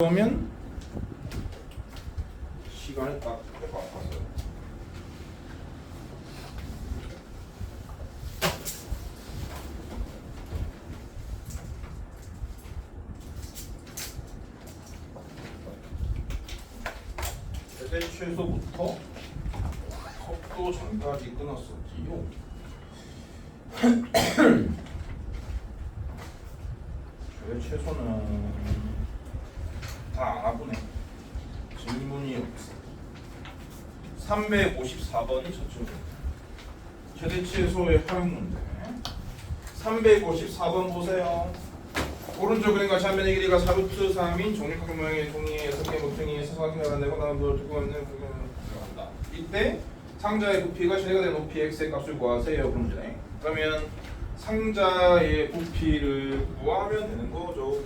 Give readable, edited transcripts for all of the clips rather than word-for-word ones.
그러면 시간이 딱 바빠서 최대 최소부터 속도 전까지 끊었었지요. 최대 최소는 다 알아보네. 질문이 없어. 354번이 저쪽입니다. 최대 최소의 활용 문제. 354번 보세요. 오른쪽 그림과 좌면의 길이가 4루트 3인 종립각 모양의 종이의 6개 목탱이의 사각형을 내고 나면 두고 있는 들어간다. 이때 상자의 부피가 최대가 된 높이 x의 값을 구하세요. 그런 문제네. 그러면 상자의 부피를 구하면 되는 거죠.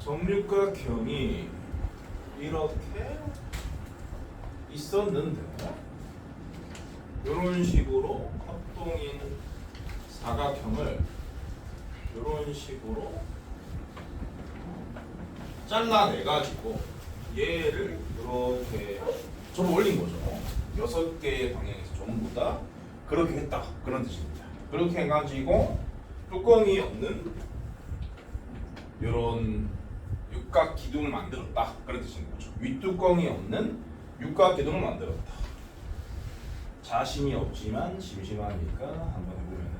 정육각형이 이렇게 있었는데 이런 식으로 합동인 사각형을 이런 식으로 잘라내 가지고 얘를 이렇게 좀 올린 거죠. 6개의 방향에서 전부 다 그렇게 했다 그런 뜻입니다. 그렇게 해가지고 뚜껑이 없는 이런 육각 기둥을 만들었다 그런 뜻인 거죠. 윗뚜껑이 없는 육각 기둥을 만들었다. 자신이 없지만 심심하니까 한번 해보면은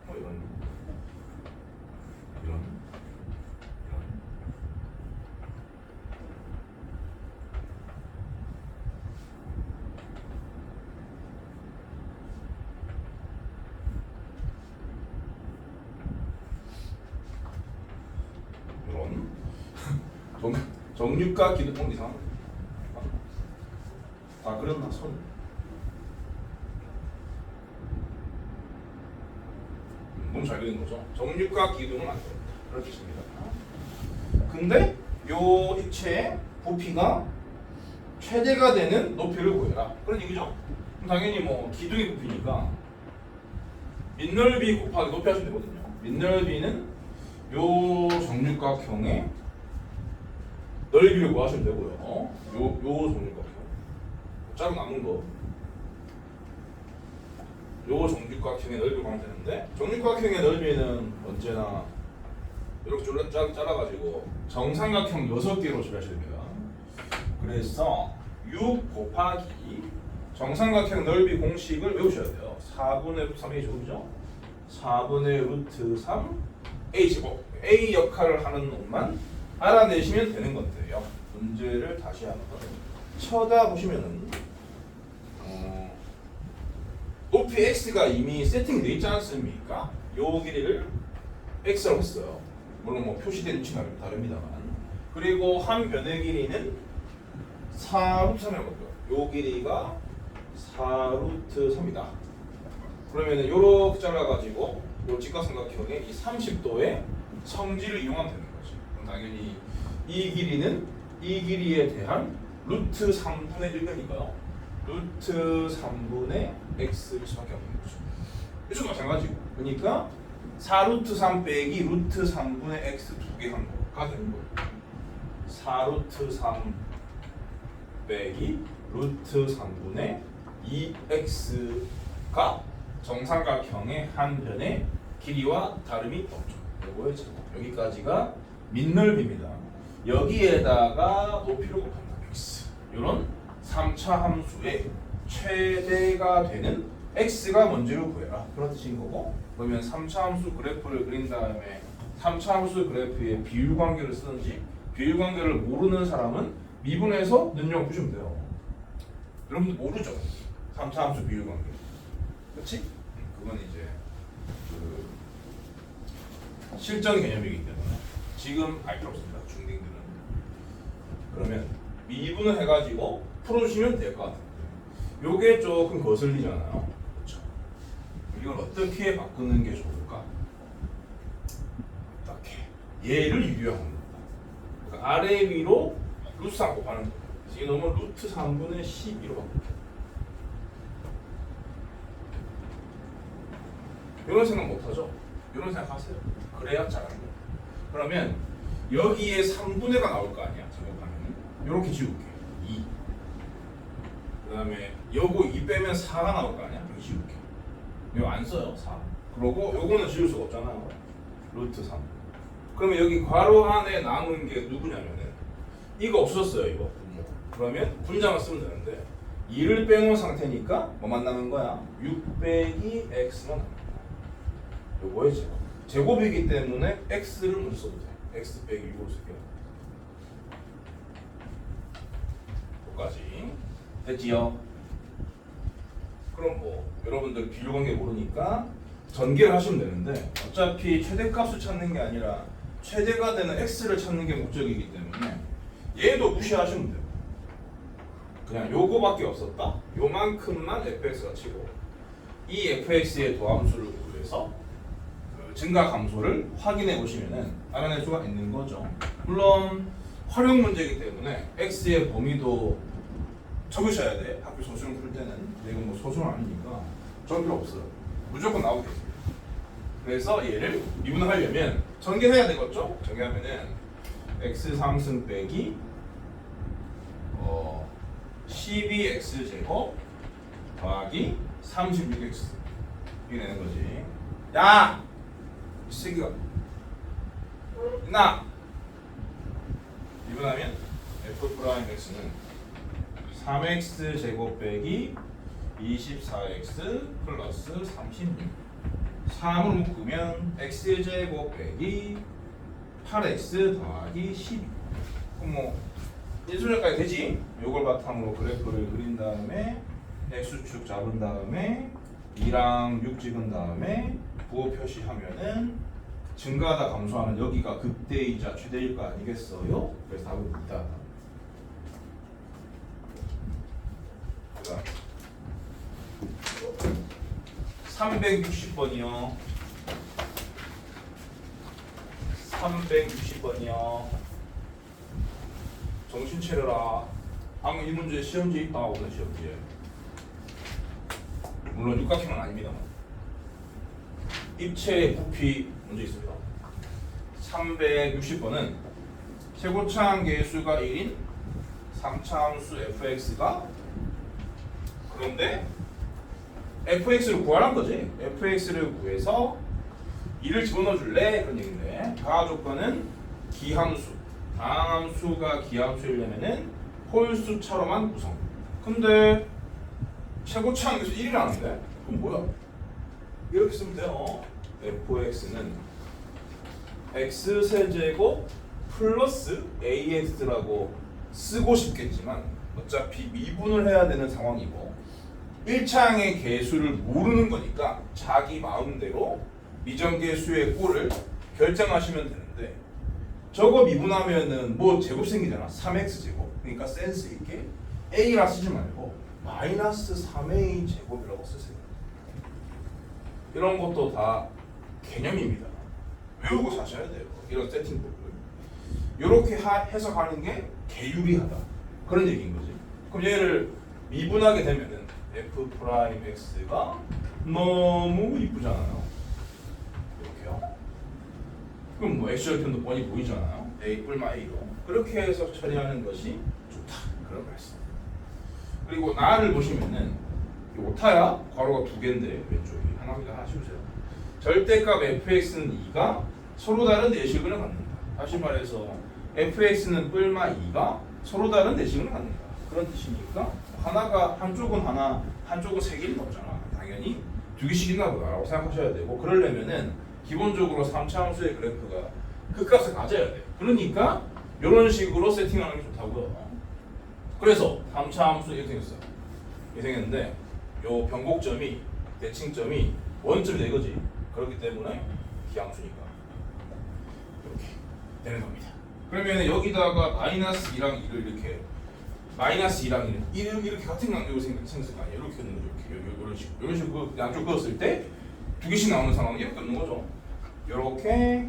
뭐 이런 정육각 기둥 이상 다 그렸나 손. 너무 잘 그린 거죠. 정육각 기둥을 만들었다 그런 뜻입니다. 근데 요 입체의 부피가 최대가 되는 높이를 구해라 그런 얘기죠. 그럼 당연히 뭐 기둥의 부피니까 밑넓이 곱하기 높이 하시면 되거든요. 밑넓이는 요 정육각형의 넓이를 구하시면 되고요. 요 정육각형 짜고 남은 거 요 정육각형의 넓이를 구하면 되는데 정육각형의 넓이는 언제나 이렇게 잘라가지고 정삼각형 6개로 처리하셔야 됩니다. 그래서 6 곱하기 정삼각형 넓이 공식을 외우셔야 돼요. 4분의 루트 3a 제곱이죠. 4분의 루트 3 a 제곱 a 역할을 하는 놈만 알아내시면 되는 건데요. 문제를 다시 한번 쳐다보시면은 높이 x가 이미 세팅되어 있지 않습니까? 요 길이를 x라고 했어요. 물론 뭐 표시된 위치가 다릅니다만. 그리고 한 변의 길이는 4루트 3이라고 할게요. 요 길이가 4루트 3이다. 그러면은 요렇게 잘라가지고 요 직각삼각형의 이 30도의 성질을 이용하면 되는 거죠. 그럼 당연히 이 길이는 이 길이에 대한 루트 3분의 1이니까요. 루트 3분의 x일 수밖에 없는 거죠. 이쪽도 마찬가지고. 그러니까 4루트 3 빼기 루트 3분의 x 2개 한 거가 되는 거예요. 4루트 3 빼기 루트 3분의 2x가 정삼각형의 한 변의 길이와 다름이 없죠. 요거의 제곱. 여기까지가 밑넓이입니다. 여기에다가 높이를 곱합니다. x. 이런 3차 함수의 최대가 되는 x가 뭔지를 구해라. 그런 뜻인 거고. 그러면 3차 함수 그래프를 그린 다음에 3차 함수 그래프의 비율 관계를 쓰는지 비율 관계를 모르는 사람은 미분해서 능력 보시면 돼요. 여러분들 모르죠? 3차 함수 비율 관계. 그렇지? 그건 이제 그 실전 개념이기 때문에 지금 알 필요 없습니다. 중딩들은. 그러면 미분을 해가지고 풀어주시면 될 것 같아요. 요게 조금 거슬리잖아요. 그렇죠? 이걸 어떻게 바꾸는 게 좋을까? 어떻게? 얘를 유효한 겁니다. 그러니까 아래 위로 루트 3 곱하는 거예요. 그래서 이 놈은 루트 3분의 12로 바꿀게요. 이런 생각 못하죠? 이런 생각하세요. 그래야 잘하는 거예요. 그러면 여기에 3분의 가 나올 거 아니야. 제곱하면 이렇게 지울게. 2. 그 다음에 요거 2 빼면 4가 나올 거 아니야. 여기 지울게. 이거 안 써요. 4. 그러고 요거는 지울 수가 없잖아요. 루트 3. 그러면 여기 괄호 안에 남은 게 누구냐면은 이거 없었어요. 이거. 그러면 분자만 쓰면 되는데 2를 빼놓은 상태니까 뭐만 남은 거야? 6 빼기 x만 남는 거야. 요거의 제곱. 제곱이기 때문에 x를 먼저 써도 돼. x 빼기 6으로 쓸게요. 여기까지 됐지요? 그럼 뭐 여러분들 비교관계 모르니까 전개를 하시면 되는데 어차피 최대값을 찾는 게 아니라 최대가 되는 x를 찾는 게 목적이기 때문에 얘도 무시하시면 돼요. 그냥 요거밖에 없었다? 요만큼만 fx가 치고 이 fx의 도함수를 구해서 그 증가 감소를 확인해 보시면은 알아낼 수가 있는 거죠. 물론 활용 문제이기 때문에 x의 범위도 적으셔야 돼. 학교 소수형 풀 때는. 근데 이건 뭐 소수형 아니니까 적을 필요 없어요. 무조건 나오겠습니다. 그래서 얘를 미분하려면 전개해야 되겠죠? 전개하면은 x 상승 빼기 12x 제곱 더하기 36x 이게 되는 거지. 야! 이 새끼가 나! 미분하면 f 프라임 x는 3x 제곱 빼기 24x 플러스 36 3으로 묶으면 x 제곱 빼기 8x 더하기 12 그럼 뭐 1순위까지 되지? 요걸 바탕으로 그래프를 그린 다음에 x축 잡은 다음에 2랑 6 찍은 다음에 부호 표시하면은 증가하다 감소하는 여기가 극대이자 최대일 거 아니겠어요? 그래서 답은 있다. 그다음 360번이요. 360번이요. 정신 차려라. 방금 이 문제 시험지에 있다 오늘 시험지에. 물론 육각형은 아닙니다만. 입체 부피 문제 있습니다. 360번은 최고차항 계수가 1인 3차 함수 fx가 그런데 fx를 구하란 거지. fx를 구해서 2를 집어넣어 줄래? 그런 얘기인데 가하 조건은 기함수 다항함수가 기함수이려면은 홀수차로만 구성. 근데 최고차항 계수 1이라는데 그럼 뭐야? 이렇게 쓰면 돼요. fx는 x세제곱 플러스 ax라고 쓰고 싶겠지만 어차피 미분을 해야 되는 상황이고 1차항의 계수를 모르는 거니까 자기 마음대로 미정계수의 꼴을 결정하시면 되는데 저거 미분하면은 뭐 제곱 생기잖아. 3x 제곱. 그러니까 센스 있게 a라 쓰지 말고 마이너스 3a 제곱이라고 쓰세요. 이런 것도 다 개념입니다. 외우고 사셔야 돼요. 이런 세팅법을. 이렇게 해석하는 게 개유리하다. 그런 얘기인 거지. 그럼 얘를 미분하게 되면은 f 프라임 x가 너무 이쁘잖아요. 이렇게요. 그럼 뭐 x절편도 뻔히 보이잖아요. a 뿔마 a로. 그렇게 해서 처리하는 것이 좋다. 그런 말씀. 그리고 나를 보시면은 오타야 괄호가 2개인데 왼쪽이 하나입니다. 하나 씌우세요. 절대값 fx는 2가 서로 다른 내식을 갖는다. 다시 말해서 fx는 뿔마 2가 서로 다른 내식을 갖는다. 그런 뜻이니까 하나가 한쪽은 하나, 한쪽은 3개를 넣잖아. 당연히 2개씩 있나 보다라고 생각하셔야 되고 그러려면은 기본적으로 3차 함수의 그래프가 그 값을 가져야 돼. 그러니까 이런 식으로 세팅하는 게 좋다고요. 그래서 3차 함수 이렇게 생겼어요. 이렇게 생겼는데 요 변곡점이 대칭점이 원점이 되거지. 그렇기 때문에 기함수니까 이렇게 되는 겁니다. 그러면 여기다가 마이너스 2랑 2를 이렇게 마이너스 2랑 1을 이렇게 같은 강도로 생겼을 거 아니에요. 이렇게 넣는 거죠. 이렇게 이런 식으로 양쪽 그었을 때 2개씩 나오는 상황이 이렇게 없는 거죠. 이렇게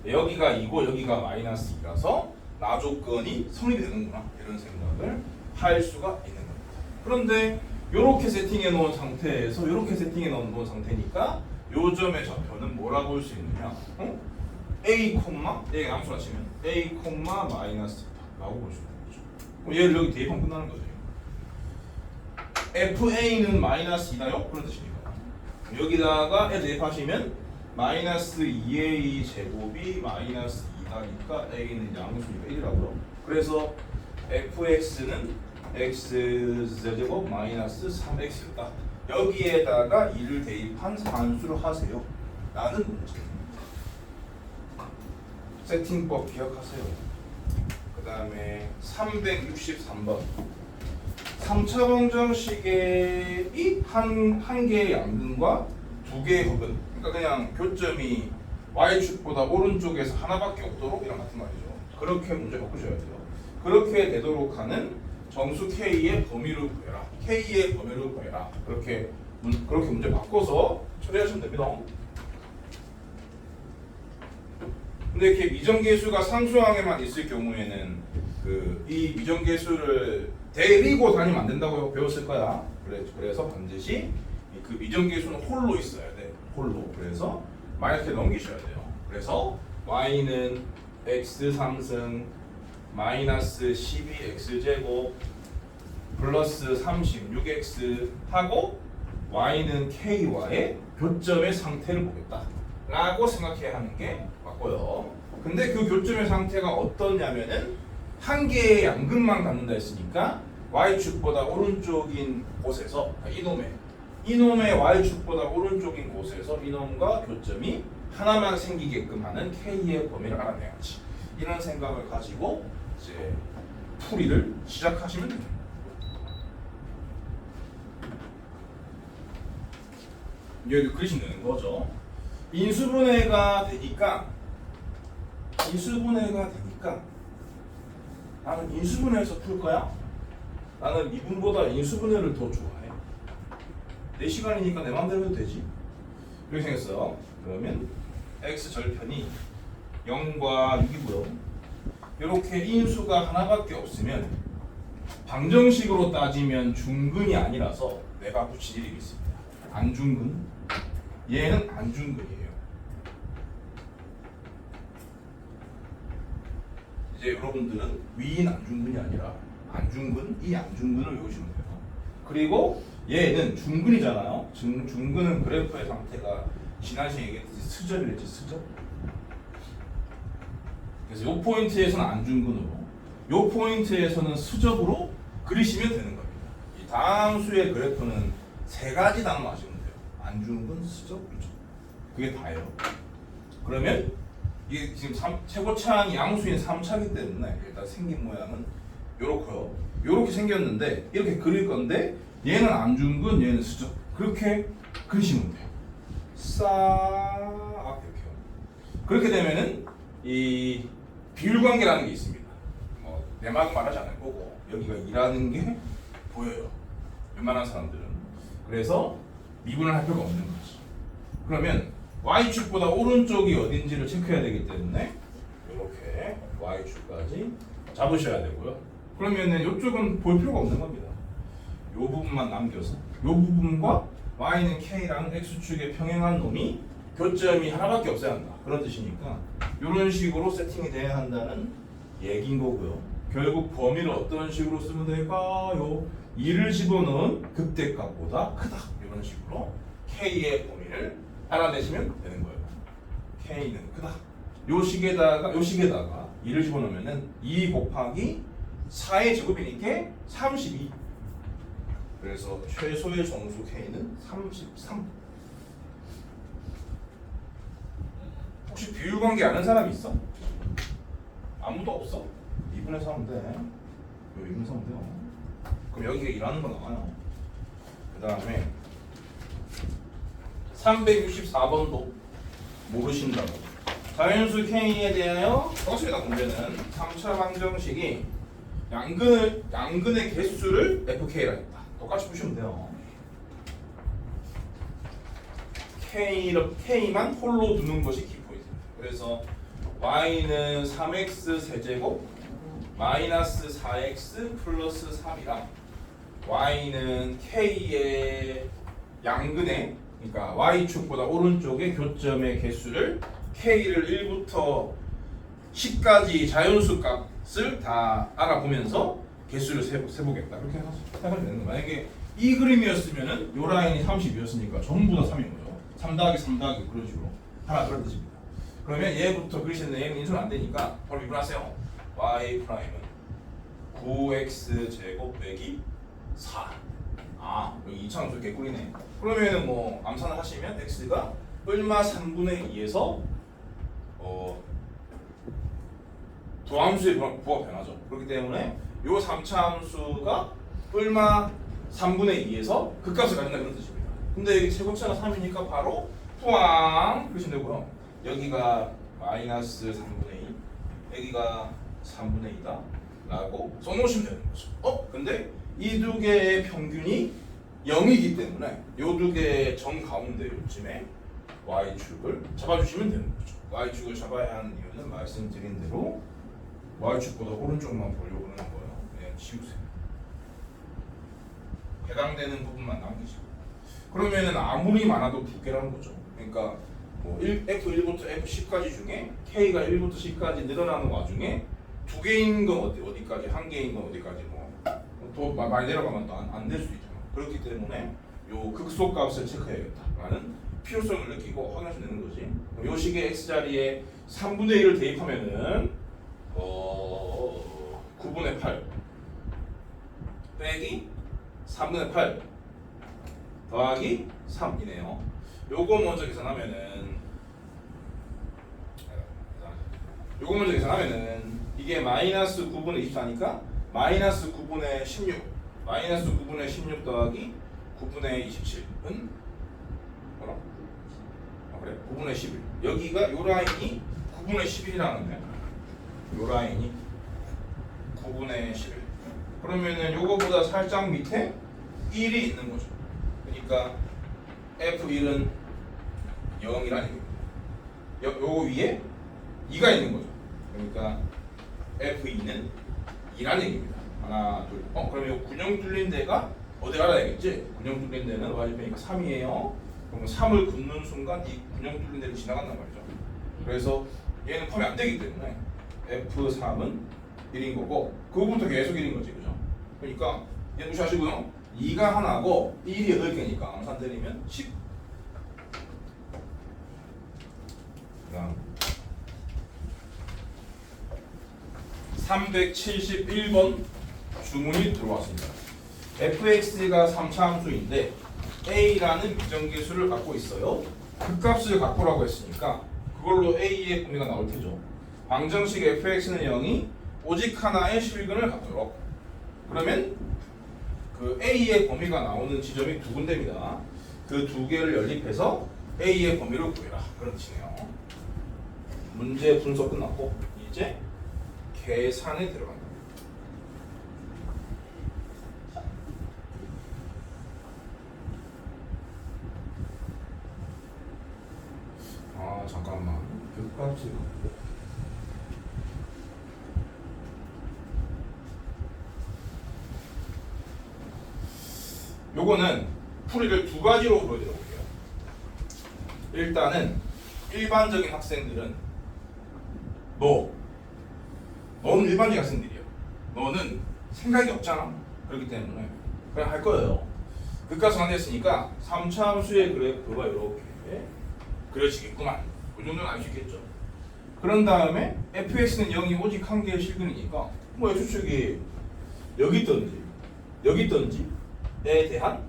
여기가 2고 여기가 마이너스 2라서 나 조건이 성립이 되는구나 이런 생각을 할 수가 있는 겁니다. 그런데 요렇게 세팅해 놓은 상태에서 요렇게 세팅해 놓은 상태니까 요 점의 좌표는 뭐라고 볼 수 있느냐? A, 얘가 함수라 치면 A, 마이너스 라고 볼 수 있는 거죠. 그럼 얘를 여기 대입하면 끝나는 거죠. FA는 마이너스 2다요? 그런 뜻이니까. 여기다가 애 대입하시면 마이너스 2A 제곱이 마이너스 2다니까 A는 양수니까 1이라고요. 그래서 FX는 X제곱 마이너스 3X다. 여기에다가 2를 대입한 산수를 하세요. 라는 문제입니다. 세팅법 기억하세요. 그 다음에 363번 3차 방정식의 한 개의 양근과 두 개의 흡은, 그러니까 그냥 교점이 y축보다 오른쪽에서 하나밖에 없도록 이런 같은 말이죠. 그렇게 문제 바꾸셔야 돼요. 그렇게 되도록 하는 정수 K의 범위를 구해라. K의 범위를 구해라. 그렇게 문제 바꿔서 처리하시면 됩니다. 근데 이렇게 미정계수가 상수항에만 있을 경우에는 이 미정계수를 데리고 다니면 안 된다고 배웠을 거야. 그래서 반드시 그 미정계수는 홀로 있어야 돼. 홀로. 그래서 마이너스 넘기셔야 돼요. 그래서 y는 x 3승 마이너스 12x제곱 플러스 36x 하고 y는 k와의 교점의 상태를 보겠다 라고 생각해야 하는 게 맞고요. 근데 그 교점의 상태가 어떠냐면은 한 개의 양근만 갖는다 했으니까 y축보다 오른쪽인 곳에서 이놈의 y축보다 오른쪽인 곳에서 이놈과 교점이 하나만 생기게끔 하는 k의 범위를 알아내야지. 이런 생각을 가지고 이제 풀이를 시작하시면 됩니다. 여기 그리시면 되는 거죠. 인수분해가 되니까 나는 인수분해에서 풀 거야? 나는 미분보다 인수분해를 더 좋아해. 내 시간이니까 내 마음대로 해도 되지. 이렇게 생겼어요. 그러면 x 절편이 0과 6이고요. 이렇게 인수가 하나밖에 없으면 방정식으로 따지면 중근이 아니라서 내가 붙인 이름이 있습니다. 안중근. 얘는 안중근이에요. 이제 여러분들은 위인 안중근이 아니라 안중근, 이 안중근을 외우시면 돼요. 그리고 얘는 중근이잖아요. 중근은 그래프의 상태가 지난 시간에 얘기했듯이 스접이랬지, 스접. 그래서 요 포인트에서는 안중근으로, 요 포인트에서는 스접으로 그리시면 되는 겁니다. 이 다항수의 그래프는 세 가지 단어만 아시면 돼요. 안중근, 스접, 유접. 그게 다예요. 그러면 이게 지금 최고차항이 양수인 3차기 때문에 일단 생긴 모양은 요렇고요. 요렇게 생겼는데 이렇게 그릴 건데 얘는 안중근, 얘는 스접. 그렇게 그리시면 돼요. 싹 이렇게요. 그렇게 되면은 이 비율관계라는 게 있습니다. 내막 말하지 않을 거고 여기가 2라는 게 보여요. 웬만한 사람들은. 그래서 미분을 할 필요가 없는 거지. 그러면 y축보다 오른쪽이 어딘지를 체크해야 되기 때문에 이렇게 y축까지 잡으셔야 되고요. 그러면은 이쪽은 볼 필요가 없는 겁니다. 이 부분만 남겨서 이 부분과 y는 k랑 x축에 평행한 놈이 교점이 하나밖에 없어야 한다. 그런 뜻이니까 이런 식으로 세팅이 돼야 한다는 얘기인 거고요. 결국 범위를 어떤 식으로 쓰면 될까요? 2를 집어넣은 극대값보다 크다. 이런 식으로 k의 범위를 알아내시면 되는 거예요. k는 크다. 요 식에다가 2를 집어넣으면은 2 곱하기 4의 제곱이니까 32. 그래서 최소의 정수 k는 33. 혹시 비율관계 아는 사람이 있어? 아무도 없어? 2분에서 하면 돼. 여기 2분에서 하면 돼요. 그럼 여기가 일하는 거 나와요. 그 다음에 364번도 모르신다고. 자연수 K에 대하여 똑같습니다. 문제는 3차 방정식이 양근의 개수를 FK라 했다. 똑같이 보시면 돼요. K만 홀로 두는 것이 키포인트입니다. 그래서 y는 3x 세제곱 마이너스 4x 플러스 3이랑 y는 k의 양근의 그러니까 y축보다 오른쪽의 교점의 개수를 k를 1부터 10까지 자연수 값을 다 알아보면서 개수를 세보겠다. 그렇게 생각하면 되는 거예요. 만약에 이 그림이었으면은 요 라인이 30이었으니까 전부 다 3인 거죠. 3 더하기 3 더하기 그런 식으로 하나 그런 뜻입니다. 그러면 얘부터 그리시는데 얘는 인수는 안 되니까 바로 미분하세요. y 프라임은 9x 제곱 빼기 4. 아 여기 이차함수 개꿀이네. 그러면은 뭐 암산을 하시면 x가 얼마 3분의 2에서 도함수의 부호가 변하죠. 그렇기 때문에 요 3차 함수가 얼마 3분의 2에서 극값을 가진다 그런 뜻입니다. 근데 여기 최고차가 3이니까 바로 포함 그러시면 되고요. 여기가 마이너스 3분의 2, 여기가 3분의 2다 라고 써놓으시면 되는 거죠. 근데 이 두 개의 평균이 0이기 때문에 이 두 개의 정 가운데 요쯤에 y축을 잡아주시면 되는 거죠. y축을 잡아야 하는 이유는 말씀드린 대로 y축보다 오른쪽만 보려고 하는 거예요. 그냥 지우세요. 해당되는 부분만 남기시고. 그러면은 아무리 많아도 두 개라는 거죠. 그러니까 뭐 F1부터 F10까지 중에 K가 1부터 10까지 늘어나는 와중에 두 개인 건 어디까지, 한 개인 건 어디까지 더 많이 내려가면 또 안 될 수도 있잖아. 그렇기 때문에 요 극소값을 체크해야겠다라는 필요성을 느끼고 확인하시면 되는 거지. 요 식의 x 자리에 3분의 1을 대입하면은 9분의 8 빼기 3분의 8 더하기 3이네요. 요거 먼저 계산하면은 이게 마이너스 9분의 24니까 마이너스 9분의 16 마이너스 9분의 16 더하기 9분의 27은 뭐라? 그래 9분의 11 여기가 요 라인이 9분의 11이라는 거야. 요 라인이 9분의 11 그러면은 요거보다 살짝 밑에 1이 있는 거죠. 그러니까 F1은 0이라는 얘기입니다. 요거 위에 2가 있는 거죠. 그러니까 F2는 2라는 얘기입니다. 하나, 둘. 그러면 요 균형 뚫린 데가 어디 알아야겠지? 균형 뚫린 데는 y좌표니까 3이에요. 그러면 3을 긋는 순간 이 균형 뚫린 데를 지나간단 말이죠. 그래서 얘는 포함이 안 되기 때문에 F3은 1인 거고 그거부터 계속 1인 거지, 그죠? 그러니까 얘 무시하시고요. 2가 하나고 1이 8개니까 암산 때리면 10. 그다음 371번 주문이 들어왔습니다. fx가 3차 함수인데 a라는 미정계수를 갖고 있어요. 극값을 갖고라고 했으니까 그걸로 a의 범위가 나올 테죠. 방정식 fx는 0이 오직 하나의 실근을 갖도록. 그러면 그 a의 범위가 나오는 지점이 두 군데입니다. 그 두 개를 연립해서 a의 범위를 구해라. 그런 뜻이네요. 문제 분석 끝났고 이제 계산에 들어간다. 잠깐만. 극값이 요거는 풀이를 두 가지로 보여드려 볼게요. 일단은 일반적인 학생들은 너는 일반적인 학생들이야. 너는 생각이 없잖아. 그렇기 때문에 그냥 할 거예요. 극값은 안 됐으니까 3차 함수의 그래프가 이렇게 그려지겠구만. 그 정도는 알 수 있겠죠. 그런 다음에 fx는 0이 오직 한 개의 실근이니까 뭐 x축이 여기 있던지에 대한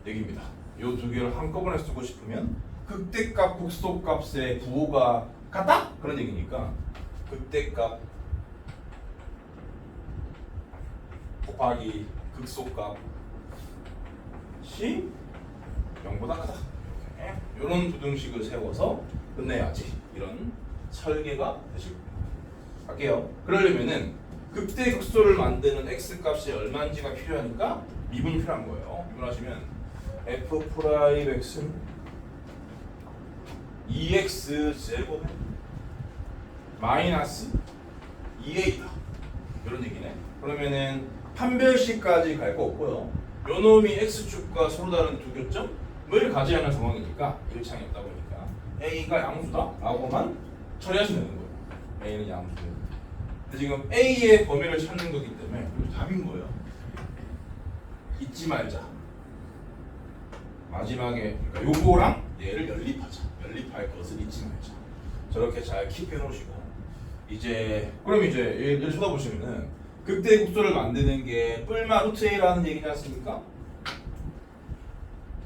얘기입니다. 이 두 개를 한꺼번에 쓰고 싶으면 극대값, 극소값의 부호가 같다? 그런 얘기니까 극대값 곱하기 극소값이 0보다 크다. 이런 부등식을 세워서 끝내야지. 이런 설계가 되실 겁니다. 갈게요. 그러려면은 극대 극소를 만드는 x 값이 얼마인지가 필요하니까 미분이 필요한 거예요. 미분하시면 f 프라임 x는 2x 제곱에 마이너스 2a다. 이런 얘기네. 그러면은 판별식까지 갈 거 없고요. 요 놈이 x축과 서로 다른 두 교점을 가져야 하는 상황이니까 일창이 없다 보니까 a가 양수다 라고만 처리하시면 되는 거예요. a는 양수고. 근데 지금 a의 범위를 찾는 거기 때문에 이거 답인 거예요. 잊지 말자. 마지막에 그러니까 요거랑 얘를 연립하자. 연립할 것을 잊지 말자. 저렇게 잘 킵해 놓으시고 이제 그럼 이제 얘를 쳐다보시면은 극대 국소를 만드는 게 뿔마 루트 a라는 얘기지 않습니까?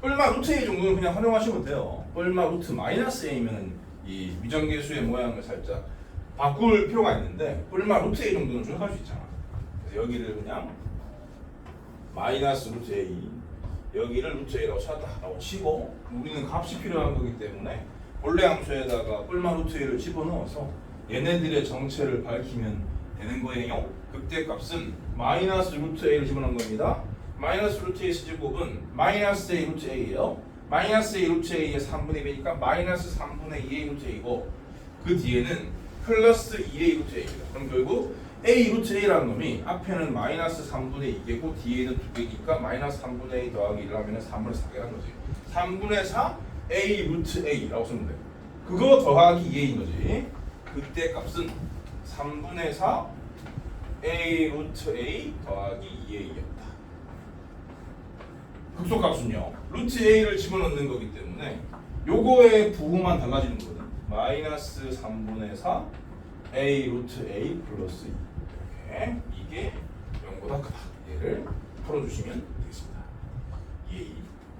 뿔마 루트 a 정도는 그냥 활용하시면 돼요. 뿔마 루트 마이너스 a면은 이 미정계수의 모양을 살짝 바꿀 필요가 있는데 뿔마 루트 a 정도는 조작할 수 있잖아. 그래서 여기를 그냥 마이너스 루트 a 여기를 루트 a라고 찾았다라고 치고 우리는 값이 필요한 거기 때문에 본래 함수에다가 뿔마 루트 a를 집어넣어서 얘네들의 정체를 밝히면 되는 거예요. 극대값은 마이너스 루트 a를 집어넣은 겁니다. 마이너스 루트 a 제곱은 마이너스 a 루트 a예요. 마이너스 a 루트 a의 3분의 2니까 마이너스 3분의 2a 루트 a고 그 뒤에는 플러스 2a 루트 a입니다. 그럼 결국 a 루트 a라는 놈이 앞에는 마이너스 3분의 2개고 뒤에는 2개니까 마이너스 3분의 2 더하기 1 하면 3분의 4개라는 거지. 3분의 4 a 루트 a라고 쓰면 돼. 그거 더하기 2a인 거지. 그때 값은 3분의 4 a 루트 a 더하기 2a였다. 극소값은요. 루트 a를 집어넣는 거기 때문에 요거의 부호만 달라지는 거거든. 마이너스 3분의 4 a 루트 a 플러스 2 이렇게 이게 0보다 크다. 얘를 풀어주시면 되겠습니다. a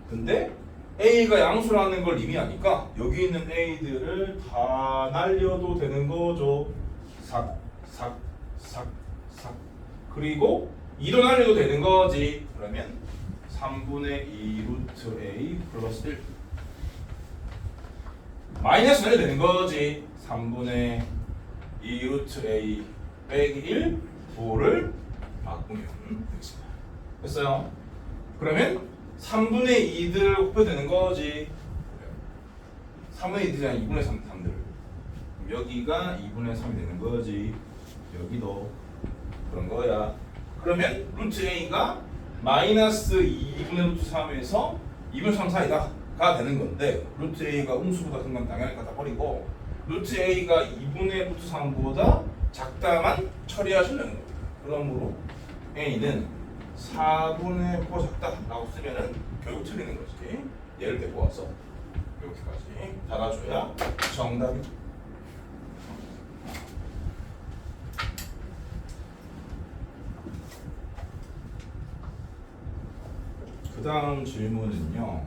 근데 a가 양수라는 걸 이미 아니까 여기 있는 a들을 다 날려도 되는 거죠. 삭, 삭, 삭, 삭. 그리고 2도 날려도 되는 거지. 그러면 3분의 2 루트 a 플러스 1 마이너스 날려도 되는 거지. 3분의 2 루트 a 빼기 1 부호를 바꾸면 되겠습니다. 됐어요? 그러면 3분의 2들 곱해되는 거지. 3분의 2들이 아니라 2분의 3들. 여기가 2분의 3이 되는 거지. 여기도 그런 거야. 그러면 루트 a가 마이너스 2분의 루트 3에서 2분의 3 사이다가 되는 건데 루트 a가 음수보다 큰 건 당연히 갖다 버리고 루트 a가 2분의 루트 3보다 작다만 처리하시려는 겁니다. 그러므로 a는 4분의 9가 작다라고 쓰면은 결국 틀리는 거지. 얘를 데리고 와서 이렇게까지 달아줘야 정답이. 그 다음 질문은요.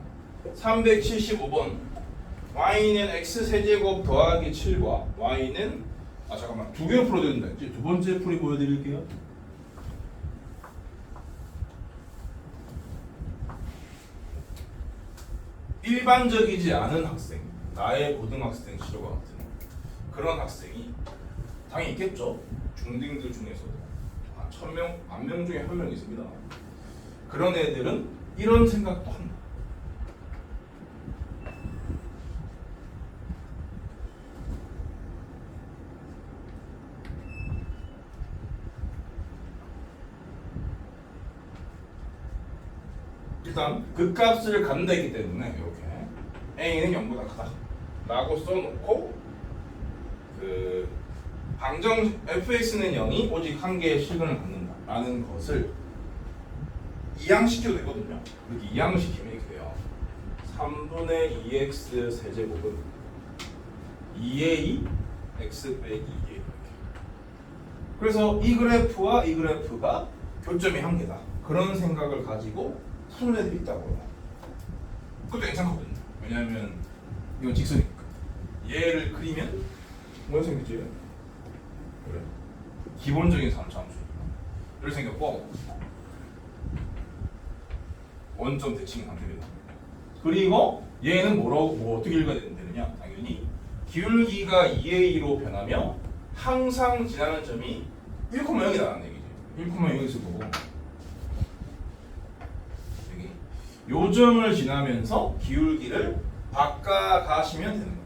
375번 y는 x 세제곱 더하기 7과 y는 잠깐만 두 개로 풀어야 된다. 이제 두 번째 풀이 보여드릴게요. 일반적이지 않은 학생, 나의 고등학생 시절과 같은 그런 학생이 당연히 있겠죠. 중딩들 중에서도 한 1000명, 1000명 중에 한 명 있습니다. 그런 애들은 이런 생각도 한다. 일단 극값을 갖는다기 때문에 이렇게 a는 0보다 크다 라고 써놓고 그 방정 fx는 0이 오직 한 개의 실근을 갖는다 라는 것을 이항시켜도 되거든요. 이렇게 이항시키면 이렇게 돼요. 3분의 2x 세제곱은 2a x 빼기 2a 이렇게. 그래서 이 그래프와 이 그래프가 교점이 한 개다. 그런 생각을 가지고 푸는 애들이 있다고요. 그것도 괜찮거든요. 왜냐하면 이건 직선이니까. 얘를 그리면 뭐가 생겼지? 그래. 기본적인 3차 함수. 이렇게 생겼고 원점 대칭이 안 됩니다. 그리고 얘는 뭐 어떻게 읽어야 되느냐? 당연히 기울기가 2a로 변하며 항상 지나는 점이 1,0이 나가는 얘기죠. 1,0이 있을 거고 여기 요 점을 지나면서 기울기를 바꿔가시면 되는 겁니다.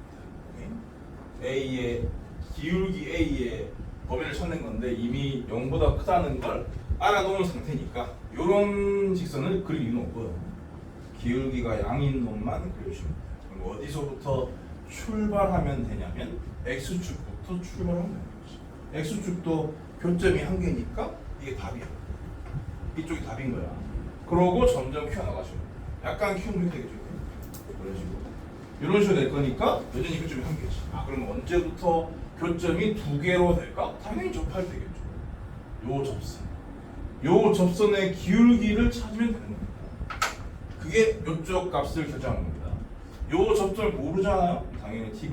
A의 기울기 A의 범위를 찾는 건데 이미 0보다 크다는 걸 알아놓은 상태니까 이런 직선을 그릴 이유는 없고요. 기울기가 양인 놈만 그려주시면 돼요. 그럼 어디서부터 출발하면 되냐면 x축부터 출발하면 되는 거죠. x축도 교점이 한 개니까 이게 답이야. 이쪽이 답인 거야. 그러고 점점 키워나가시면 돼요. 약간 키우면 되겠죠. 이런 식으로. 이런 식으로 될 거니까 여전히 교점이 한 개지. 그럼 언제부터 교점이 두 개로 될까? 당연히 접할 때겠죠. 요 접선. 요 접선의 기울기를 찾으면 되는 겁니다. 그게 요쪽 값을 결정하는 겁니다. 요 접선을 모르잖아요? 당연히 t,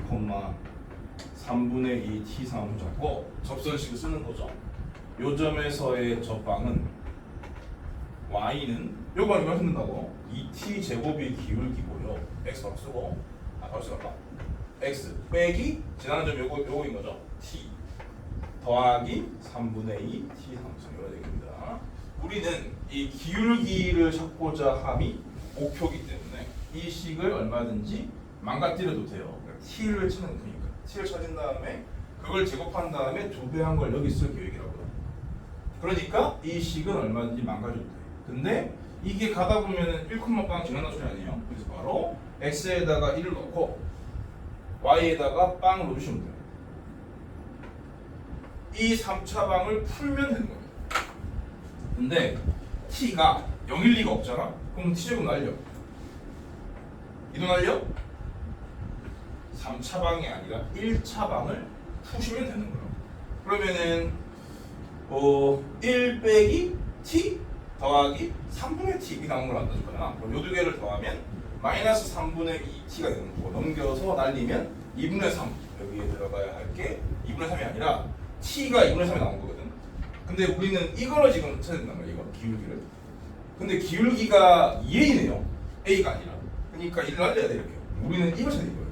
3분의 2 t3을 잡고 접선식을 쓰는 거죠. 요 점에서의 접방은 y는 요거 이거 쓴다고 2t 제곱이 기울기고요. x 바로 쓰고 바로 써볼까? x 빼기 지나는 점 요거인 거죠. t 더하기 3분의 2 t 상승 이래야 되겠습니다. 우리는 이 기울기를 찾고자 함이 목표이기 때문에 이 식을 얼마든지 망가뜨려도 돼요. t를 찾는 거니까 t를 찾은 다음에 그걸 제곱한 다음에 2배 한 걸 여기 쓸 계획이라고요. 그러니까 이 식은 얼마든지 망가져도 돼요. 근데 이게 가다 보면은 1,빵 지나는 소리 아니에요. 그래서 바로 x에다가 1을 넣고 y에다가 빵을 넣어주시면 돼요. 이 3차 방을 풀면 되는 겁니다. 근데 t가 0일 리가 없잖아. 그럼 t제곱 날려. 이도 날려? 3차 방이 아니라 1차 방을 푸시면 되는 거예요. 그러면은 1 빼기 t 더하기 3분의 t 이 나온 걸 만들어줄 거야. 그럼 요 두 개를 더하면 마이너스 3분의 2t가 되는 거고 넘겨서 날리면 2분의 3 여기에 들어가야 할 게 2분의 3이 아니라 t가 2분의 3이 나온 거거든. 근데 우리는 이거를 지금 찾아야 된단 말이야. 이거 기울기를. 근데 기울기가 2a네요. a가 아니라. 그러니까 1을 날려야 돼 이렇게. 우리는 이걸 찾는 거예요.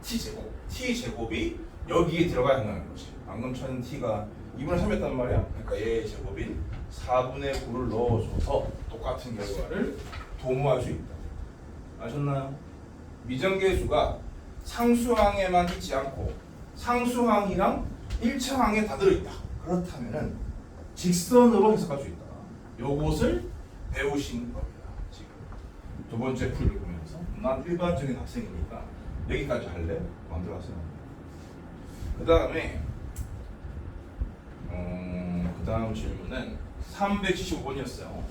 t제곱. t제곱이 여기에 들어가야 한다는 거지. 방금 찾은 t가 2분의 3이었단 말이야. 그러니까 얘의 제곱인 4분의 9를 넣어줘서 똑같은 결과를 도모할 수 있다. 아셨나요? 미정계수가 상수항에만 있지 않고 상수항이랑 1차항에 다 들어있다. 그렇다면은 직선으로 해석할 수 있다. 요것을 배우신 겁니다. 지금 두 번째 풀을 보면서 난 일반적인 학생이니까 여기까지 할래? 마음대로 하세요. 그 다음에 그 다음 질문은 375번이었어요.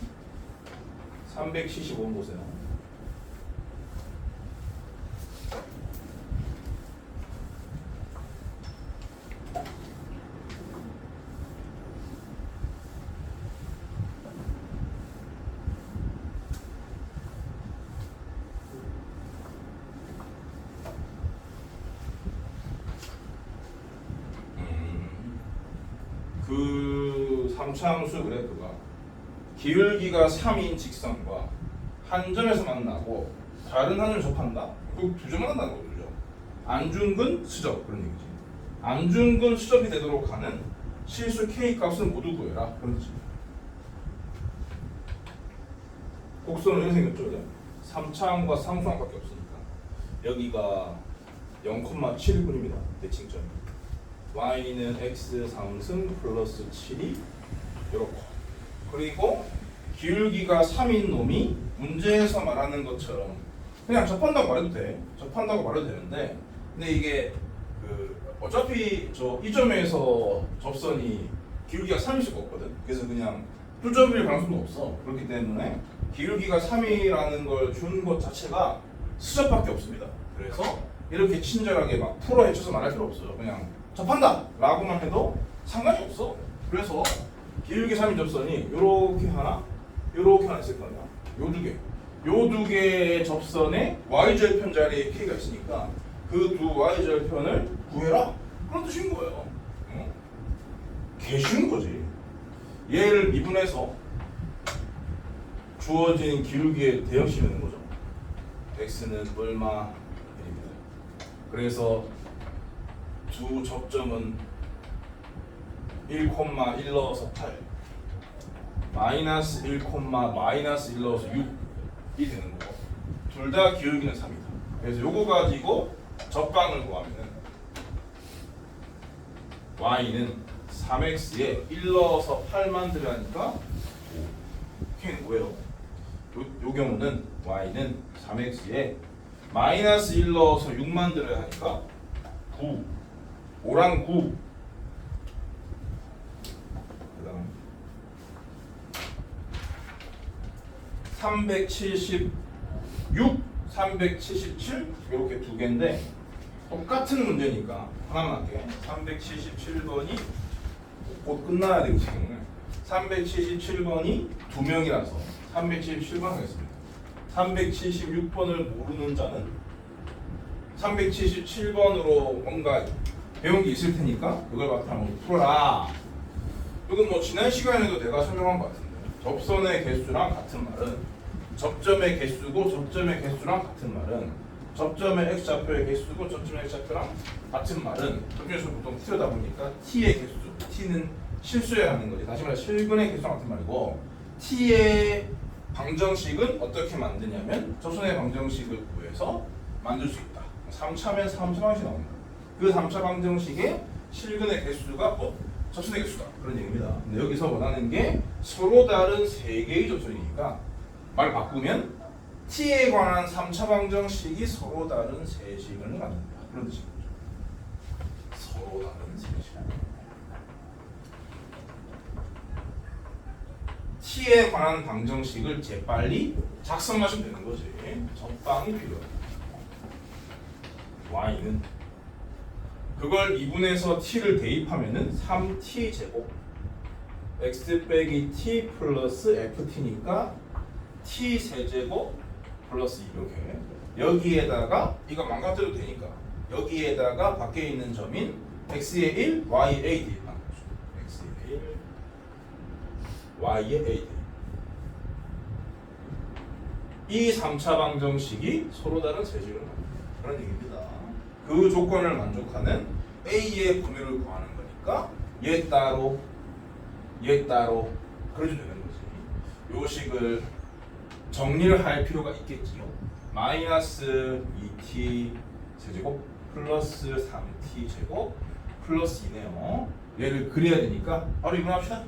375번 보세요. 그 3차함수 그래프가 기울기가 3인 직선과 한 점에서 만나고 다른 한 점을 접한다? 그 두 점 만난다는 거죠. 안중근 수접 그런 얘기지. 안중근 수접이 되도록 하는 실수 k 값은 모두 구해라 그런 뜻입니다. 곡선은 이렇게 생겼죠. 3차함과 상수함밖에 없으니까 여기가 0,7일뿐입니다. 대칭점이. y는 x 3승 플러스 7이 이렇고 그리고 기울기가 3인 놈이 문제에서 말하는 것처럼 그냥 접한다고 말해도 돼. 접한다고 말해도 되는데 근데 이게 어차피 이 점에서 접선이 기울기가 3일 수가 없거든. 그래서 그냥 뚜점일 가능성도 없어. 그렇기 때문에 기울기가 3이라는 걸 준 것 자체가 수접밖에 없습니다. 그래서 이렇게 친절하게 막 풀어 헤쳐서 말할 필요 없어요. 그냥 접한다 라고만 해도 상관이 없어. 그래서 기울기 3인 접선이 요렇게 하나 요렇게 하나 있을 거야. 요 두 개. 요 두 개의 접선에 y절편 자리에 k가 있으니까 그 두 y절편을 구해라 그런 뜻인 거예요. 개 쉬운 거지. 얘를 미분해서 주어진 기울기에 대응시키는 거죠. x는 얼마 1입니다. 그래서 두 접점은 1,1 넣어서 8 마이너스 1, 마이너스 1 넣어서 6이 되는 거고 둘 다 기울기는 3이다. 그래서 요거 가지고 접방을 구하면은 y는 3x에 1 넣어서 8 만들으니까 5. K는 뭐예요? 요 경우는 y는 3x에 마이너스 1 넣어서 6 만들어야 하니까 9. 5랑 9. 그다음 376, 377 이렇게 두 개인데 똑같은 문제니까 하나만 할게. 377번이 곧 끝나야 되기 때문에 377번이 두 명이라서 377번 하겠습니다. 376번을 모르는 자는 377번으로 뭔가 배운 게 있을 테니까 그걸 바탕으로 풀어라. 이건 뭐 지난 시간에도 내가 설명한 것 같은데 접선의 개수랑 같은 말은 접점의 개수고 접점의 개수랑 같은 말은 접점의 x좌표의 개수고 접점의 x좌표랑 같은 말은 접점에서 보통 t다 보니까 t의 개수, t는 실수해야 하는 거지. 다시 말해 실근의 개수랑 같은 말이고 t의 방정식은 어떻게 만드냐면 접선의 방정식을 구해서 만들 수 있다. 3차면 3차 방식이 나옵니다. 그 3차 방정식의 실근의 개수가 접선의 개수다. 그런 얘기입니다. 근데 여기서 원하는 게 서로 다른 세 개의 접선이니까 말 바꾸면 t에 관한 3차 방정식이 서로 다른 세식을 만든다. 그런 뜻입니다. 서로 다른 세식. t에 관한 방정식을 재빨리 작성하시면 되는 거지. 적방이 필요해. y는 그걸 2분에서 t를 대입하면은 3t 제곱 x 빼기 t 플러스 ft니까 t 세제곱 플러스 이렇게 여기에다가 이거 망가뜨려도 되니까 여기에다가 밖에 있는 점인 x의 1, y의 a 대입하는 거죠. x의 1, y의 a 대입. 이 3차 방정식이 서로 다른 세식을 만든다. 그런 얘기입니다. 그 조건을 만족하는 a의 범위를 구하는 거니까 얘 따로 그려주면 되는 거지. 요 식을 정리를 할 필요가 있겠지요. 마이너스 2t 세제곱 플러스 3t 제곱 플러스 2네요. 얘를 그려야 되니까 바로 이분합시다.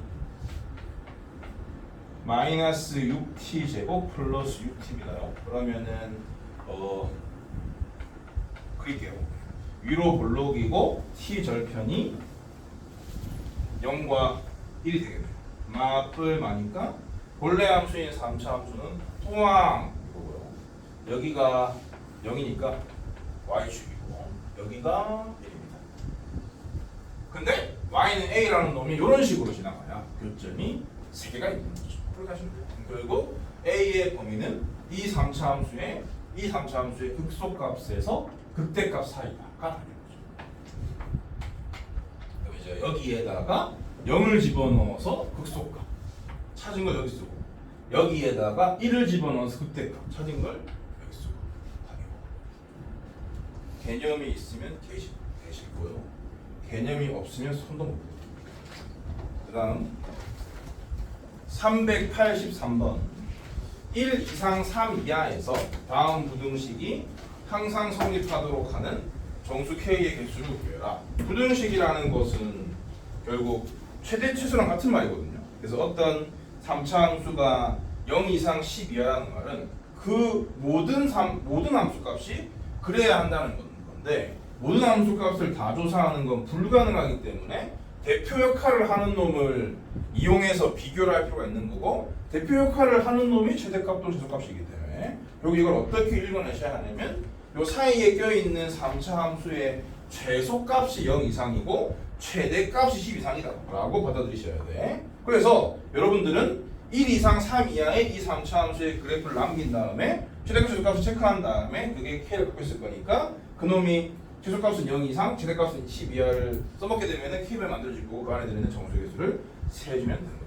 마이너스 6t 제곱 플러스 6t입니다요. 그러면은 그릴게요. 위로 볼록이고 t 절편이 0과 1이 되겠네요. 마플 마니까 본래 함수인 3차 함수는 통항 이거고요. 여기가 0이니까 y축이고 여기가 1입니다. 근데 y는 a라는 놈이 이런 식으로 지나가야 교점이 3개가 있는 거죠. 그렇게 하시면 돼요. 그리고 a의 범위는 이 3차 함수의 극소값에서 극대값 사이다가 되는 거죠. 그럼 이제 여기에다가 0을 집어넣어서 극소값 찾은 걸 여기 쓰고 여기에다가 1을 집어넣어서 극대값 찾은 걸 여기 쓰고 개념이 있으면 계시고요. 개념이 없으면 손도 못 대요. 그 다음 383번 1 이상 3 이하에서 다음 부등식이 항상 성립하도록 하는 정수 K의 개수를 구해라. 부등식이라는 것은 결국 최대 치수랑 같은 말이거든요. 그래서 어떤 3차 함수가 0 이상 10 이하라는 말은 그 모든 함수값이 그래야 한다는 건데 모든 함수값을 다 조사하는 건 불가능하기 때문에 대표 역할을 하는 놈을 이용해서 비교를 할 필요가 있는 거고 대표 역할을 하는 놈이 최대값 또는 최소값이기 때문에 여기 이걸 어떻게 읽어내셔야 하냐면 요 사이에 껴있는 3차 함수의 최소값이 0 이상이고 최대값이 10 이상이다 라고 받아들이셔야 돼. 그래서 여러분들은 1 이상 3 이하의 이 3차 함수의 그래프를 남긴 다음에 최대값 최소값을 체크한 다음에 그게 K를 갖고 있을 거니까 그놈이 최소값은 0 이상, 최대값은 10 이하를 써먹게 되면 K를 만들어질 거고 그 안에 들어있는 정수 개수를 세주면 되는 거예요.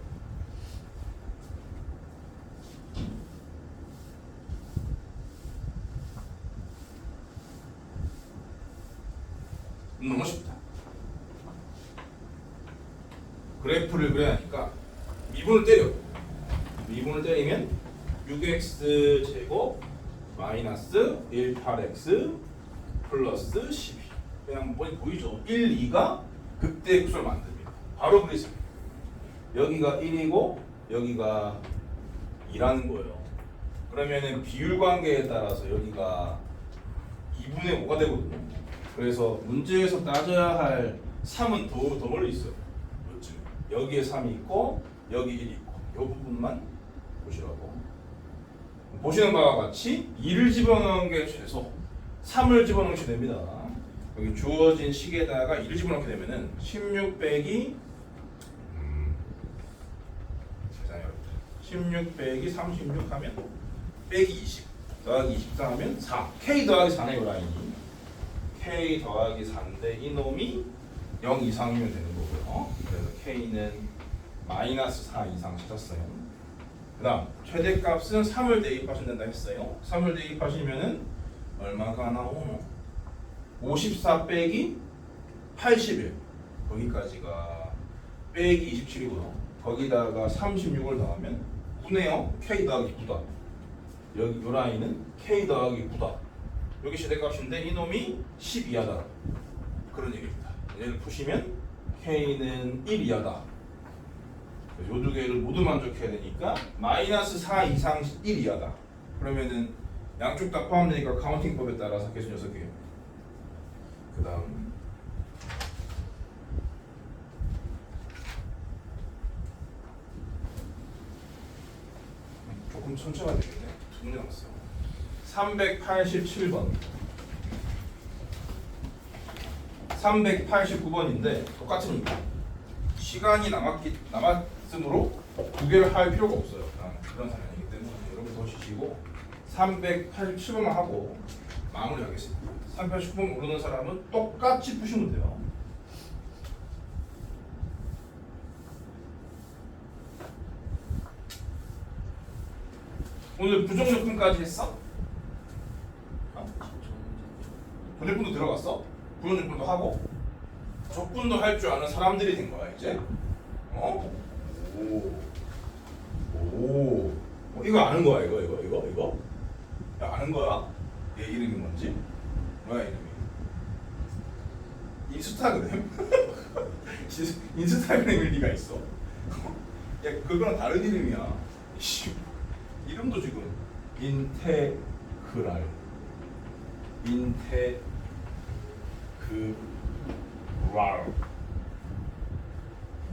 너무 쉽다. 그래프를 그려야 하니까 미분을 때려. 미분을 때리면 6x 제곱 마이너스 18x 플러스 12. 그냥 보이죠? 1, 2가 극대 극소를 만듭니다. 바로 그리세요. 여기가 1이고 여기가 2라는 거예요. 그러면은 비율 관계에 따라서 여기가 2분의 5가 되거든요. 그래서 문제에서 따져야 할 3은 더 멀리 있어요. 요쯤. 여기에 3이 있고 여기 1이 있고 이 부분만 보시라고. 보시는 바와 같이 2를 집어넣은 게 최소, 3을 집어넣으면 됩니다. 여기 주어진 식에다가 2를 집어넣게 되면은 16 빼기 16 빼기 36 하면 빼기 20 더하기 24 하면 4 K 더하기 4네요 라인이. K 더하기 4인데 이놈이 0 이상이면 되는 거고요. 그래서 K는 마이너스 4 이상 찾았어요. 그 다음 최대값은 3을 대입하신다 했어요. 3을 대입하시면은 얼마가 나오노? 54 빼기 81 거기까지가 빼기 27이고요. 거기다가 36을 더하면 9네요. K 더하기 9다. 여기 요 라인은 K 더하기 9다. 여기 최대값인데 이놈이 10 이하다. 그런 얘기입니다. 얘를 푸시면 K는 1 이하다. 요 두 개를 모두 만족해야 되니까 마이너스 4 이상 1 이하다. 그러면은 양쪽 다 포함되니까 카운팅법에 따라서 계수 6개. 그 다음 조금 천천히 해야 되겠네. 두 문제 남았어요. 387번 389번인데 똑같으니까 시간이 남았으므로 두 개를 할 필요가 없어요. 그런 상황이기 때문에 여러분 더 쉬시고 387번만 하고 마무리하겠습니다. 389번 모르는 사람은 똑같이 푸시면 돼요. 오늘 부정조건까지 했어? 부정조건도 들어갔어? 부정조건도 하고 조건도 할 줄 아는 사람들이 된 거야 이제. 오. 이거 아는 거야 이거? 야, 아는 거야? 얘 이름이 뭔지? 뭐야 이름이? 인스타그램? 인스타그램일 리가 있어? 야 그거랑 다른 이름이야. 이름도 지금 인테그랄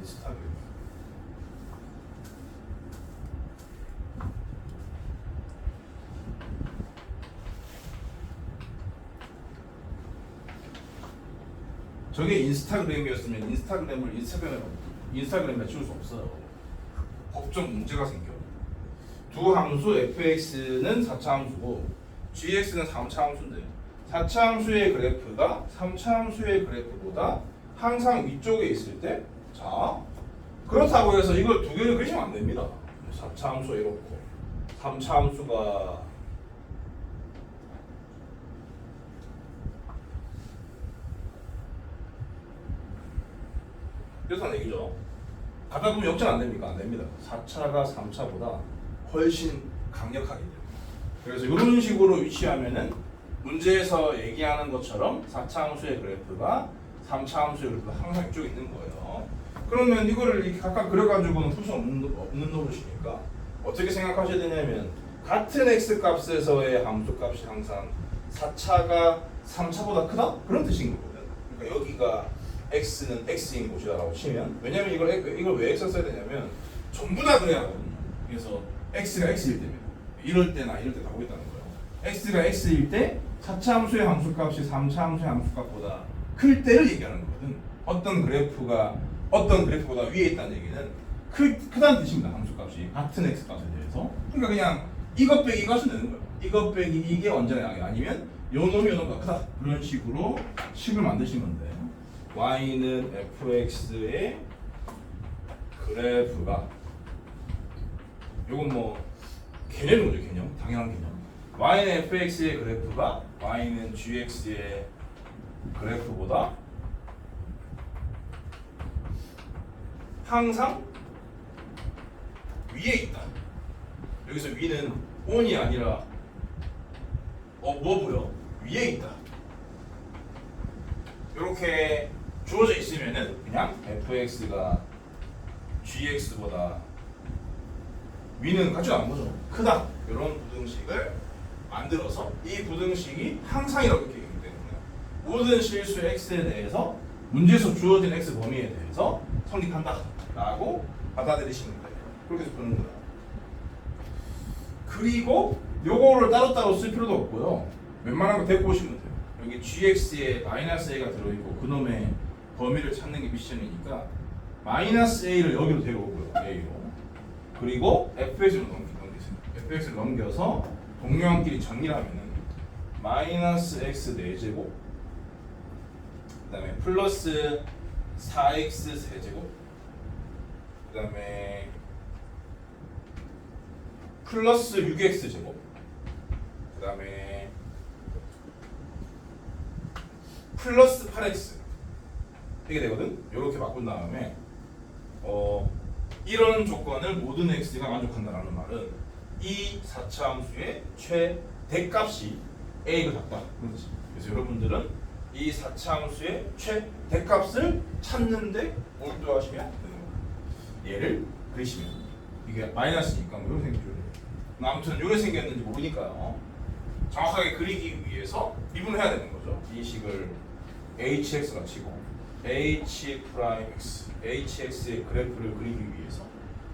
인스타그램. 저게 인스타그램이었으면 인스타그램에 치울 수 없어요. 법적 문제가 생겨. 두 함수 fx는 4차 함수고 gx는 3차 함수인데 4차 함수의 그래프가 3차 함수의 그래프보다 항상 위쪽에 있을 때, 자 그렇다고 해서 이걸 두 개를 그리시면 안 됩니다. 4차 함수가 이렇고 3차 함수가 이렇다는 얘기죠. 가다 보면 역전 안 됩니까? 안 됩니다. 4차가 3차보다 훨씬 강력하게 돼요. 그래서 이런 식으로 위치하면은 문제에서 얘기하는 것처럼 4차 함수의 그래프가 3차 함수의 그래프가 항상 이쪽에 있는 거예요. 그러면 이거를 이렇게 각각 그려가지고는 풀 수 없는 노릇이니까 어떻게 생각하셔야 되냐면 같은 x 값에서의 함수 값이 항상 4차가 3차보다 크다? 그런 뜻인 거거든. 그러니까 여기가 x는 x인 곳이다라고 치면, 왜냐면 이걸 왜 x 써야 되냐면 전부 다 그래야 하거든요. 그래서 x가 x일 때면 이럴 때나 이럴 때 다 보겠다는 거예요. x가 x일 때 4차 함수의 함수값이 3차 함수의 함수값보다 클 때를 얘기하는 거거든. 어떤 그래프보다 위에 있다는 얘기는 크다는 뜻입니다. 함수값이 같은 x값에 대해서. 그러니까 그냥 이것 빼기 이것은 되는 거예요. 이것 빼기 이게 언제나 양이 아니면 요 놈이 요 놈보다 크다. 그런 식으로 식을 만드시면 돼요. y는 fx의 그래프가, 요건 뭐 개념인 거죠. 개념, 당연한 개념. y는 fx의 그래프가 y는 gx의 그래프보다 항상 위에 있다. 여기서 위는 on이 아니라 뭐고요? 위에 있다. 이렇게 주어져 있으면은 그냥 fx가 gx보다 위는 같지 않은 거죠. 크다. 이런 부등식을 만들어서 이 부등식이 항상이라고 이렇게 얘기하면 되는 거예요. 모든 실수 x에 대해서 문제에서 주어진 x 범위에 대해서 성립한다라고 받아들이시면 돼요. 그렇게 해서 푸는 거예요. 그리고 요거를 따로따로 쓸 필요도 없고요. 웬만한 거 데리고 오시면 돼요. 여기 gx에 마이너스 a가 들어있고 그놈의 범위를 찾는 게 미션이니까 마이너스 a를 여기로 데려오고요. a로. 그리고 fx를 넘기세요. fx를 넘겨서 동료한끼리 정리를 하면은 마이너스 x 4제곱 그 다음에 플러스 4x 세제곱 그 다음에 플러스 6x 제곱 그 다음에 플러스 8x 이게 되거든. 이렇게 바꾼 다음에 이런 조건을 모든 x가 만족한다라는 말은 이 4차 함수의 최대값이 a가 같다. 그래서 여러분들은 이 4차 함수의 최대값을 찾는데 몰두하시면 되는 거예요. 얘를 그리시면 이게 마이너스니까 뭐 이렇게 생기죠. 아무튼 이렇게 생겼는지 모르니까요. 정확하게 그리기 위해서 미분을 해야 되는 거죠. 이 식을 hx가 치고 h'(x), hx의 그래프를 그리기 위해서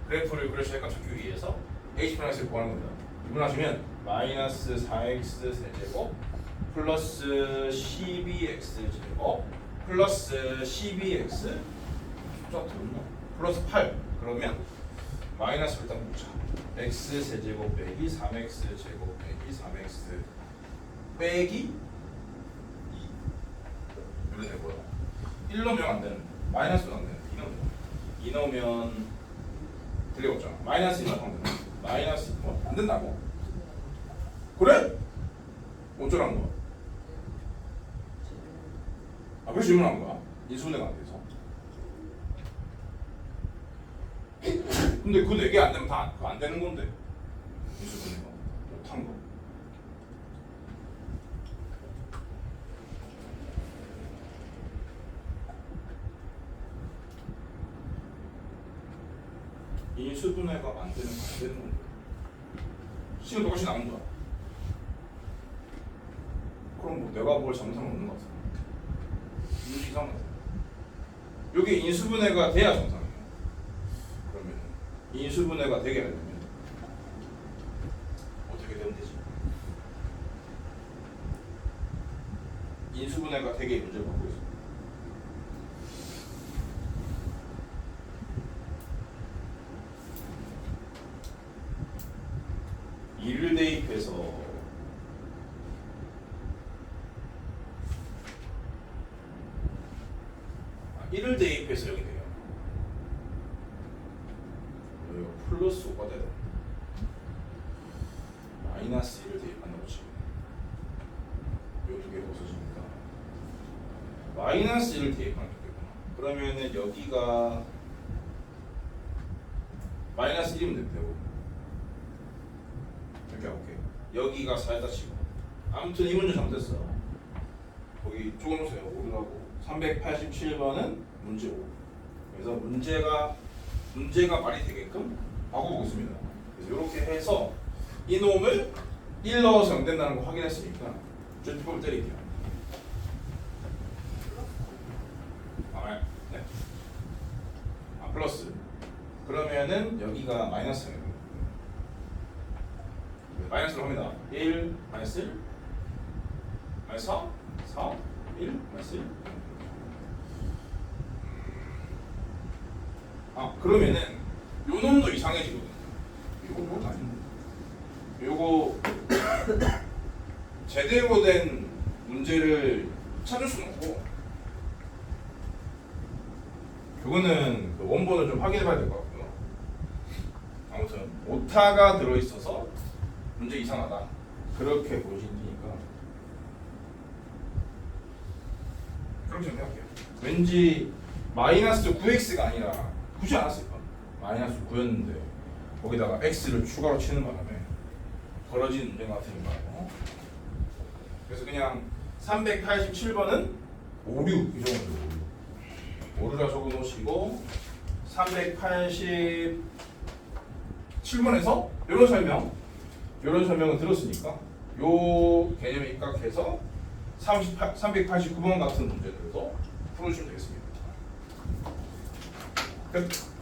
그래프를 그려서 약간 찾기 위해서 h'(x를 구하는 겁니다. 미분하시면 마이너스 4x 세제곱 플러스 12x 제곱 플러스 12x 숫자 들었나? 플러스 8 그러면 마이너스 일단 묻자. x 세제곱 빼기 3x 제곱 빼기 3x 빼기 2 이렇게 되고요. 1 넣으면 안 되는데 마이너스도 안 되는데 2 넣으면 들려오잖아. 마이너스 1 넣으면 되는데 마이너스 안 된다고? 그래? 어쩌라는 거야? 그래서 질문한 거야. 인수분해가 안 돼서. 근데 그 4개 안 되면 다 안 되는 건데. 인수분해가 못한 거. 인수분해가 안 되는 건데. 시간 똑같이 나온 거야. 그럼 뭐 내가 뭘 잘못한 건 없는 것 같아. 문제 이상한 것 같아. 여기 인수분해가 돼야 정상이에요. 그러면 인수분해가 되게 하려면 어떻게 되면 되지? 인수분해가 되게 문제를 받고 있어. 이를 대입해서 이를 대입해서 여기 돼요. 여기가 플러스 5가 돼요. 마이너스 1을 대입한다고 치면 이 두 개가 없어지니까 마이너스 1을 대입하는 거겠구나. 그러면은 여기가 마이너스 1이면 되고 이렇게 해볼게. 여기가 4에다 치고 아무튼 이 문제 잘못했어. 거기 조금세요. 오류라고. 387번은 문제 5. 그래서 문제가 말이 되게끔 바꿔보겠습니다. 그래서 이렇게 해서 이놈을 1 넣어서 0 된다는 거 확인했으니까 전지법을 때릴게요. 네. 플러스. 그러면은 여기가 마이너스 0이에요. 마이너스로 합니다. 1 마이너스 1 마이너스 4 4 1 마이너스 1 그러면은 요 놈도 이상해지거든요. 요거 뭐 아닌데. 요거 제대로 된 문제를 찾을 수는 없고 그거는 그 원본을 좀 확인해 봐야 될 것 같고요. 아무튼 오타가 들어있어서 문제 이상하다. 그렇게 보시니까 그렇게 생각해요. 왠지 마이너스 9x가 아니라 굳이 않았을까? 마이너스 9였는데 거기다가 x를 추가로 치는 바람에 벌어진 문제 같으니까. 그래서 그냥 387번은 오류 이 정도로. 5를 적어 놓으시고 387번에서 이런 설명을 들었으니까 요 개념에 입각해서 389번 같은 문제들도 풀어주시면 되겠습니다. 끝.